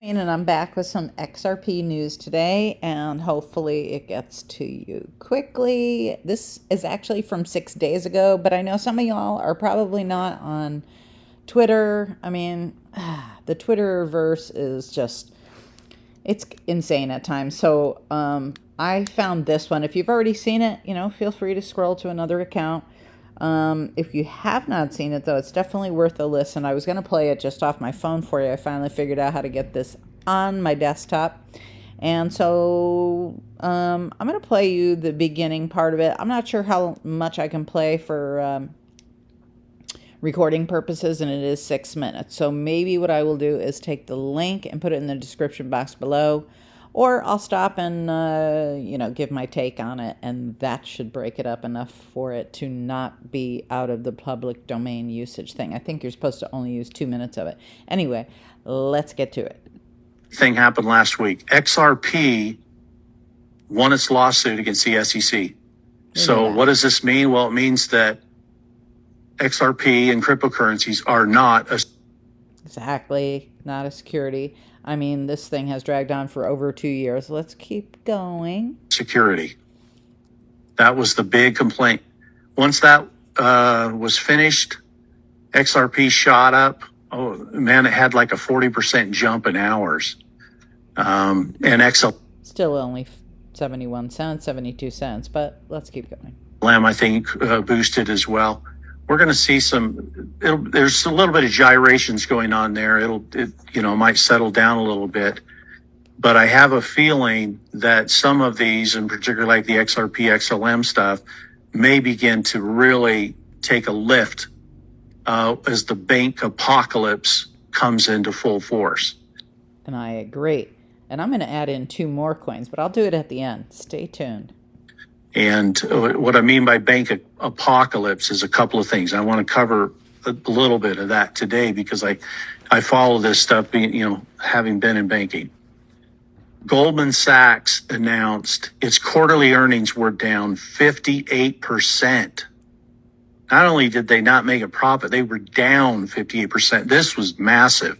And I'm back with some XRP news today, and hopefully it gets to you quickly. This is actually from 6 days ago, but I know some of y'all are probably not on Twitter. I mean, the Twitterverse is just, it's insane at times. So I found this one. If you've already seen it, feel free to scroll to another account. If you have not seen it, though, it's definitely worth a listen. I was going to play it just off my phone for you. I finally figured out how to get this on my desktop. And so I'm going to play you the beginning part of it. I'm not sure how much I can play for recording purposes, and it is 6 minutes. So maybe what I will do is take the link and put it in the description box below. Or I'll stop and, give my take on it, and that should break it up enough for it to not be out of the public domain usage thing. I think you're supposed to only use 2 minutes of it. Anyway, let's get to it. Thing happened last week. XRP won its lawsuit against the SEC. So what does this mean? Well, it means that XRP and cryptocurrencies are not a... Exactly, not a security. I mean, this thing has dragged on for over 2 years. Let's keep going. Security. That was the big complaint. Once that was finished, XRP shot up. Oh, man, it had like a 40% jump in hours. And XLM, Still only 71 cents, 72 cents, but let's keep going. I think, boosted as well. We're going to see there's a little bit of gyrations going on there. It might settle down a little bit, but I have a feeling that some of these, in particular like the XRP, XLM stuff, may begin to really take a lift as the bank apocalypse comes into full force. And I agree. And I'm going to add in 2 more coins, but I'll do it at the end. Stay tuned. And what I mean by bank apocalypse is a couple of things. I want to cover a little bit of that today because I follow this stuff, having been in banking. Goldman Sachs announced its quarterly earnings were down 58%. Not only did they not make a profit, they were down 58%. This was massive.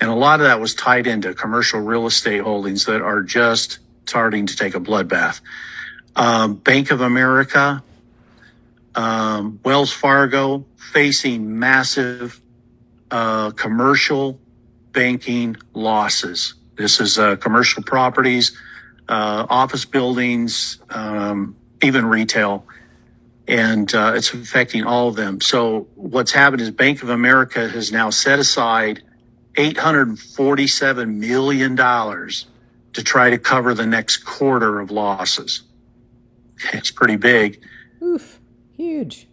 And a lot of that was tied into commercial real estate holdings that are just starting to take a bloodbath. Bank of America, Wells Fargo facing massive commercial banking losses. This is commercial properties, office buildings, even retail, and it's affecting all of them. So what's happened is Bank of America has now set aside $847 million to try to cover the next quarter of losses. It's pretty big. Oof, huge.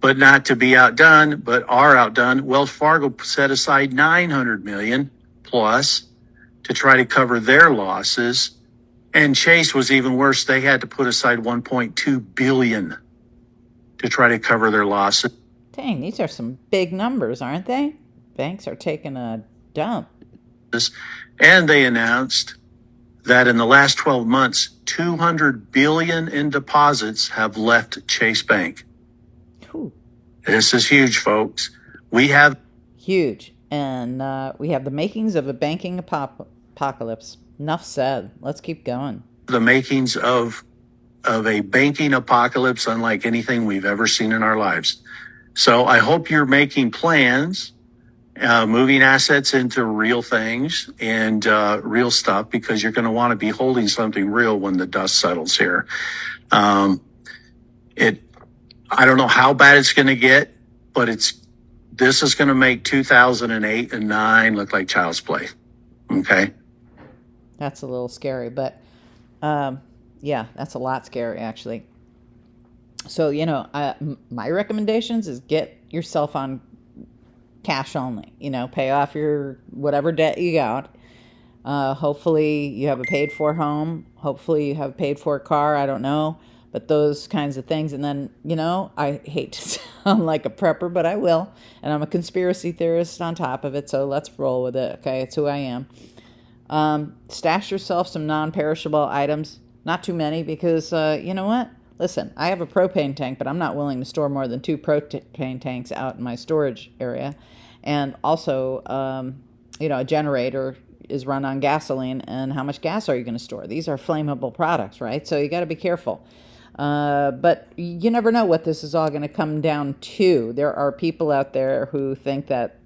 But not to be outdone, but are outdone. Wells Fargo set aside $900 million plus to try to cover their losses. And Chase was even worse. They had to put aside $1.2 billion to try to cover their losses. Dang, these are some big numbers, aren't they? Banks are taking a dump. And they announced that in the last 12 months, $200 billion in deposits have left Chase Bank. Ooh. This is huge, folks. We have huge, and we have the makings of a banking apocalypse. Enough said. Let's keep going. The makings of a banking apocalypse unlike anything we've ever seen in our lives. So I hope you're making plans, moving assets into real things and real stuff, because you're going to want to be holding something real when the dust settles here. I don't know how bad it's going to get, but this is going to make 2008 and 9 look like child's play. Okay. That's a little scary, but yeah, that's a lot scary actually. So, my recommendations is get yourself on cash only, pay off your whatever debt you got. Hopefully you have a paid for home. Hopefully you have a paid for car. I don't know, but those kinds of things. And then, I hate to sound like a prepper, but I will. And I'm a conspiracy theorist on top of it. So let's roll with it. Okay. It's who I am. Stash yourself some non-perishable items, not too many, because, you know what? Listen, I have a propane tank, but I'm not willing to store more than 2 propane tanks out in my storage area. And also, a generator, is run on gasoline, and how much gas are you going to store? These are flammable products, right? So you got to be careful. But you never know what this is all going to come down to. There are people out there who think that,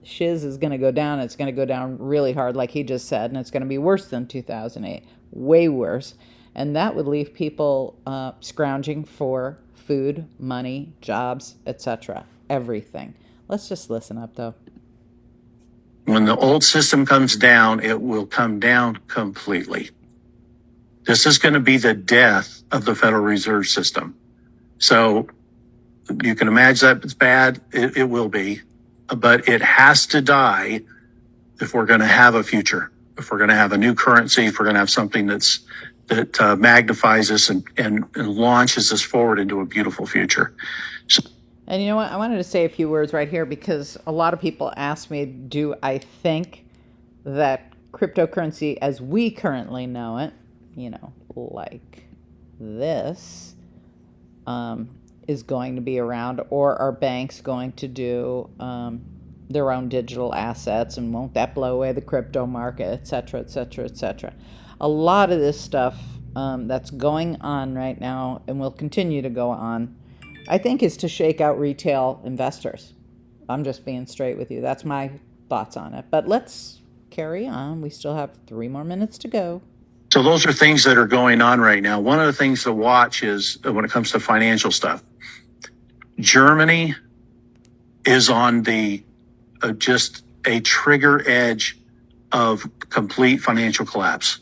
shiz is going to go down. It's going to go down really hard, like he just said, and it's going to be worse than 2008, way worse. And that would leave people scrounging for food, money, jobs, etc., everything. Let's just listen up, though. When the old system comes down, it will come down completely. This is going to be the death of the Federal Reserve System. So you can imagine that it's bad. It will be. But it has to die if we're going to have a future, if we're going to have a new currency, if we're going to have something that magnifies us and launches us forward into a beautiful future. So, and you know what? I wanted to say a few words right here because a lot of people ask me, do I think that cryptocurrency as we currently know it, like this, is going to be around, or are banks going to do their own digital assets, and won't that blow away the crypto market, et cetera, et cetera, et cetera? A lot of this stuff that's going on right now and will continue to go on, I think, is to shake out retail investors. I'm just being straight with you. That's my thoughts on it. But let's carry on. We still have 3 more minutes to go. So those are things that are going on right now. One of the things to watch is when it comes to financial stuff, Germany is on the just a trigger edge of complete financial collapse.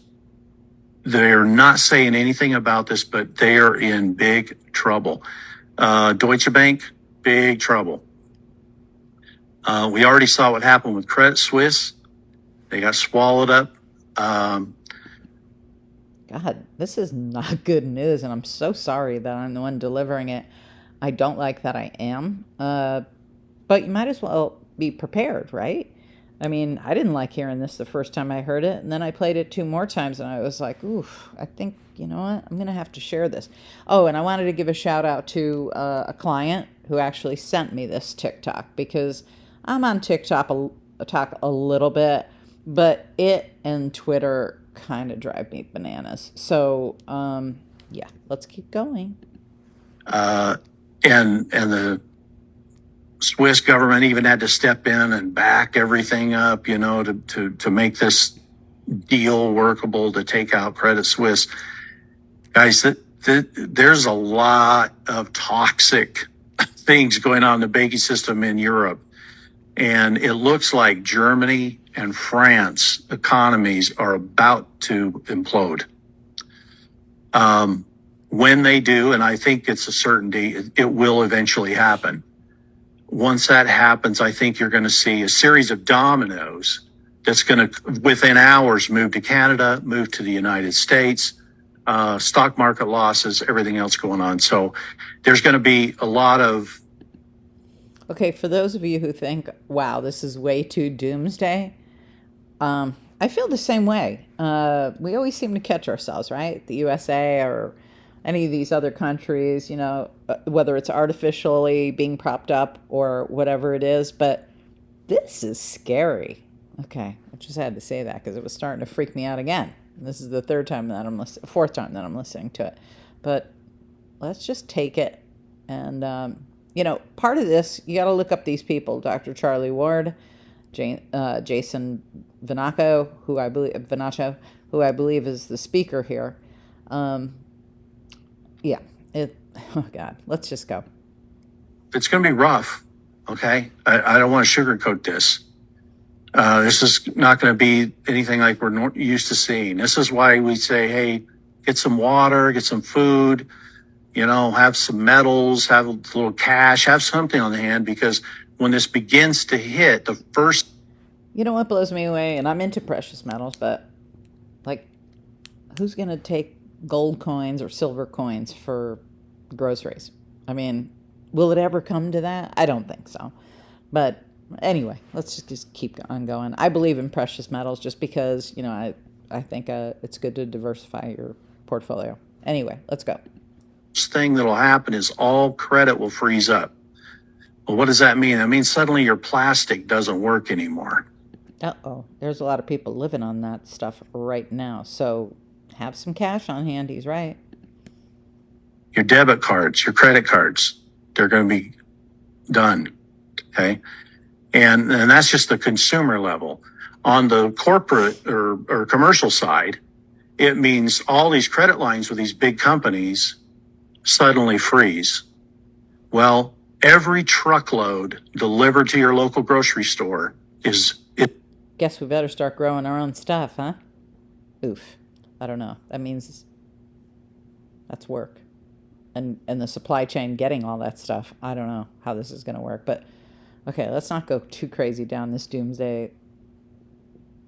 They're not saying anything about this, but they are in big trouble. Deutsche Bank, big trouble. We already saw what happened with Credit Suisse. They got swallowed up. God, this is not good news, and I'm so sorry that I'm the one delivering it. I don't like that I am. But you might as well be prepared, right? I mean, I didn't like hearing this the first time I heard it, and then I played it 2 more times, and I was like, oof, I think, you know what, I'm going to have to share this. Oh, and I wanted to give a shout out to a client who actually sent me this TikTok, because I'm on TikTok a little bit, but it and Twitter kind of drive me bananas. So, yeah, let's keep going. And the Swiss government even had to step in and back everything up, to make this deal workable to take out Credit Suisse. Guys, there's a lot of toxic things going on in the banking system in Europe. And it looks like Germany and France economies are about to implode. When they do, and I think it's a certainty, it will eventually happen. Once that happens, I think you're going to see a series of dominoes that's going to, within hours, move to Canada, move to the United States, stock market losses, everything else going on. So there's going to be a lot of... Okay, for those of you who think, wow, this is way too doomsday, I feel the same way. We always seem to catch ourselves, right? The USA or any of these other countries, whether it's artificially being propped up or whatever it is. But this is scary. Okay, I just had to say that because it was starting to freak me out again. This is the fourth time that I'm listening to it. But let's just take it. And, part of this, you got to look up these people: Dr. Charlie Ward, Jason Vanacho, who I believe is the speaker here. Oh God, let's just go. It's going to be rough. Okay. I don't want to sugarcoat this. This is not going to be anything like we're used to seeing. This is why we say, hey, get some water, get some food, have some metals, have a little cash, have something on the hand, because when this begins to hit the first... You know what blows me away? And I'm into precious metals, but who's going to take gold coins or silver coins for groceries? I mean, will it ever come to that? I don't think so. But anyway, let's just keep on going. I believe in precious metals just because, I think it's good to diversify your portfolio. Anyway, let's go. Thing that'll happen is all credit will freeze up. Well, what does that mean? That means suddenly your plastic doesn't work anymore. Uh-oh, there's a lot of people living on that stuff right now. So have some cash on hand. He's right. Your debit cards, your credit cards, they're going to be done. Okay. And that's just the consumer level. On the corporate or commercial side, it means all these credit lines with these big companies suddenly freeze. Well, every truckload delivered to your local grocery store is it. Guess we better start growing our own stuff, huh? Oof. I don't know. That means that's work. And the supply chain getting all that stuff. I don't know how this is going to work. But okay, let's not go too crazy down this doomsday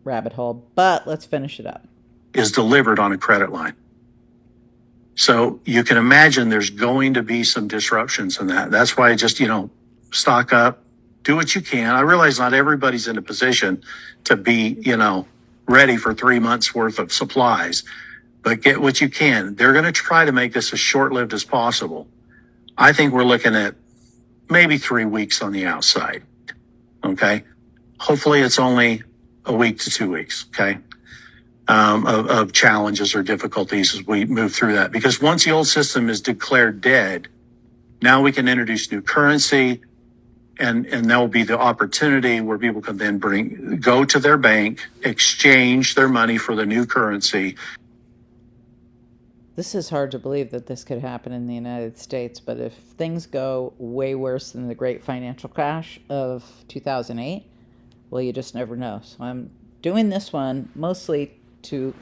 rabbit hole. But let's finish it up. Is delivered on a credit line. So you can imagine there's going to be some disruptions in that. That's why just, stock up, do what you can. I realize not everybody's in a position to be, ready for 3 months worth of supplies, but get what you can. They're going to try to make this as short-lived as possible. I think we're looking at maybe 3 weeks on the outside. Okay. Hopefully it's only a week to 2 weeks. Okay. Of challenges or difficulties as we move through that. Because once the old system is declared dead, now we can introduce new currency, and there will be the opportunity where people can then go to their bank, exchange their money for the new currency. This is hard to believe that this could happen in the United States, but if things go way worse than the great financial crash of 2008, well, you just never know. So I'm doing this one mostly to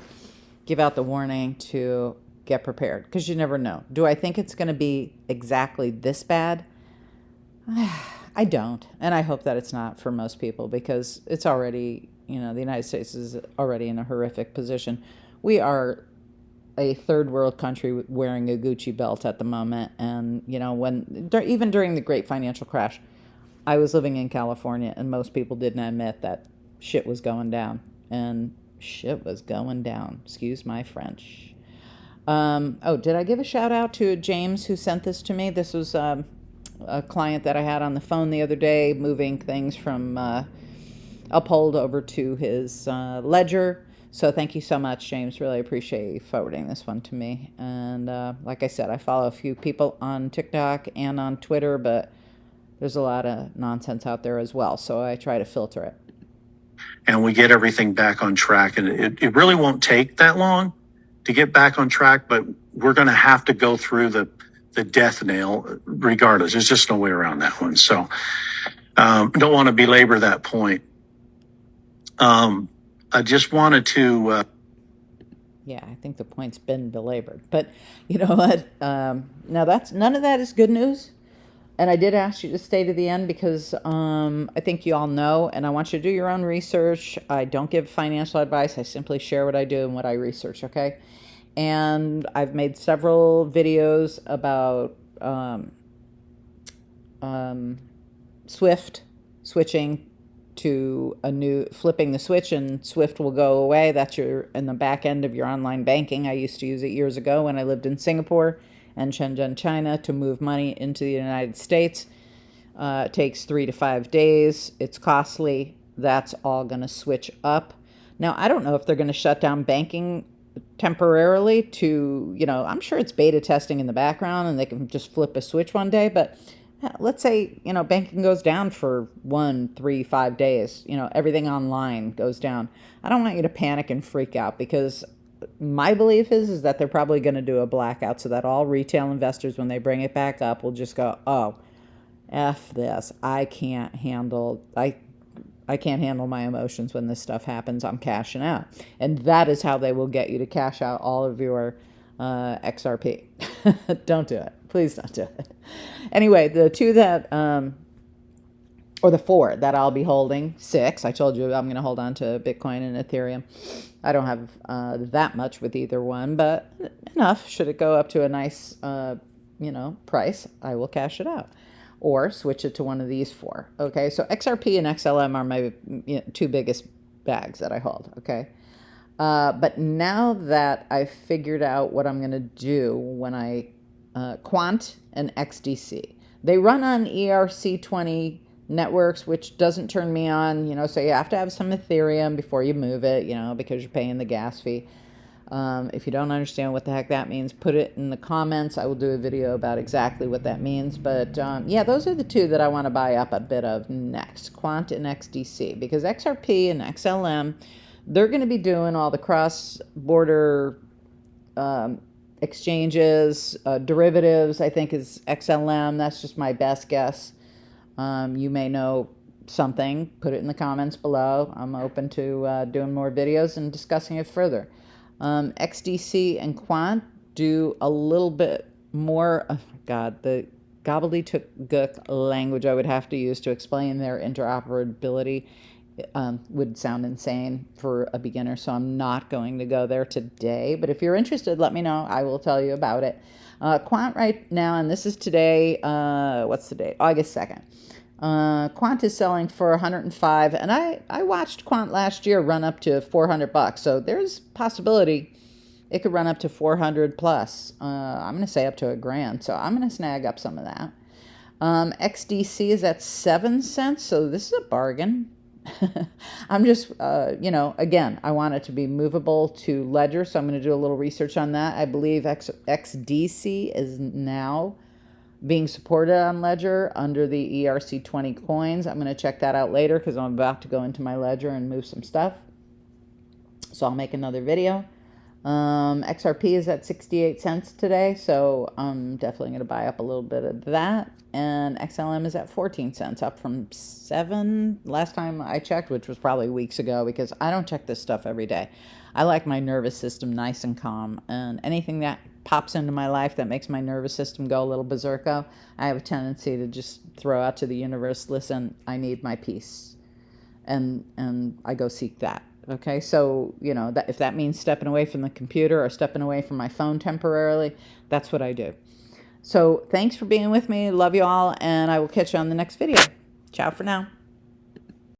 give out the warning to get prepared, because you never know. Do I think it's going to be exactly this bad? I don't, and I hope that it's not for most people, because it's already, the United States is already in a horrific position. We are a third world country wearing a Gucci belt at the moment, and even during the great financial crash, I was living in California, and most people didn't admit that shit was going down, and shit was going down. Excuse my French. Did I give a shout out to James who sent this to me? This was a client that I had on the phone the other day, moving things from UPHOLD over to his ledger. So thank you so much, James. Really appreciate you forwarding this one to me. And like I said, I follow a few people on TikTok and on Twitter, but there's a lot of nonsense out there as well. So I try to filter it. And we get everything back on track. And it really won't take that long to get back on track, but we're going to have to go through the death nail regardless. There's just no way around that one. So don't want to belabor that point. I just wanted to... Yeah, I think the point's been belabored. But you know what? Now, none of that is good news. And I did ask you to stay to the end because I think you all know, and I want you to do your own research. I don't give financial advice. I simply share what I do and what I research, okay? And I've made several videos about Swift switching to flipping the switch, and Swift will go away. That's in the back end of your online banking. I used to use it years ago when I lived in Singapore and Shenzhen, China, to move money into the United States. It takes 3 to 5 days. It's costly. That's all going to switch up. Now, I don't know if they're going to shut down banking temporarily to, I'm sure it's beta testing in the background and they can just flip a switch one day, but let's say, banking goes down for 1, 3, 5 days, everything online goes down. I don't want you to panic and freak out, because my belief is that they're probably going to do a blackout so that all retail investors, when they bring it back up, will just go, oh, F this. I can't handle my emotions when this stuff happens. I'm cashing out. And that is how they will get you to cash out all of your XRP. Don't do it. Please don't do it. Anyway, the two that, or the 4 that I'll be holding, 6, I told you I'm going to hold on to Bitcoin and Ethereum. I don't have that much with either one, but enough. Should it go up to a nice, price, I will cash it out or switch it to one of these 4. Okay, so XRP and XLM are my 2 biggest bags that I hold. Okay, but now that I've figured out what I'm going to do when I Quant and XDC, they run on ERC20 networks, which doesn't turn me on, you know, so you have to have some Ethereum before you move it, you know, because you're paying the gas fee. If you don't understand what the heck that means, put it in the comments. I will do a video about exactly what that means. But yeah, those are the two that I want to buy up a bit of next, Quant and XDC, because XRP and XLM, they're going to be doing all the cross-border exchanges, derivatives, I think is XLM. That's just my best guess. You may know something. Put it in the comments below. I'm open to doing more videos and discussing it further. XDC and Quant do a little bit more. Oh my God, the gobbledygook language I would have to use to explain their interoperability would sound insane for a beginner, so I'm not going to go there today. But if you're interested, let me know. I will tell you about it. Quant right now, and this is today, what's the date? August 2nd. Quant is selling for 105, and I watched Quant last year run up to $400, so there's possibility it could run up to 400 plus. I'm going to say up to $1,000, so I'm going to snag up some of that. XDC is at 7 cents, so this is a bargain. I'm just, you know, again, I want it to be movable to Ledger, so I'm going to do a little research on that. I believe XDC is now being supported on Ledger under the ERC20 coins. I'm going to check that out later because I'm about to go into my Ledger and move some stuff. So I'll make another video. XRP is at 68 cents today, so I'm definitely going to buy up a little bit of that. And XLM is at 14 cents, up from 7 last time I checked, which was probably weeks ago, because I don't check this stuff every day. I like my nervous system nice and calm, and anything that pops into my life that makes my nervous system go a little berserko, I have a tendency to just throw out to the universe, listen, I need my peace, and I go seek that. Okay, so, you know, that if that means stepping away from the computer or stepping away from my phone temporarily, that's what I do. So thanks for being with me. Love you all, and I will catch you on the next video. Ciao for now.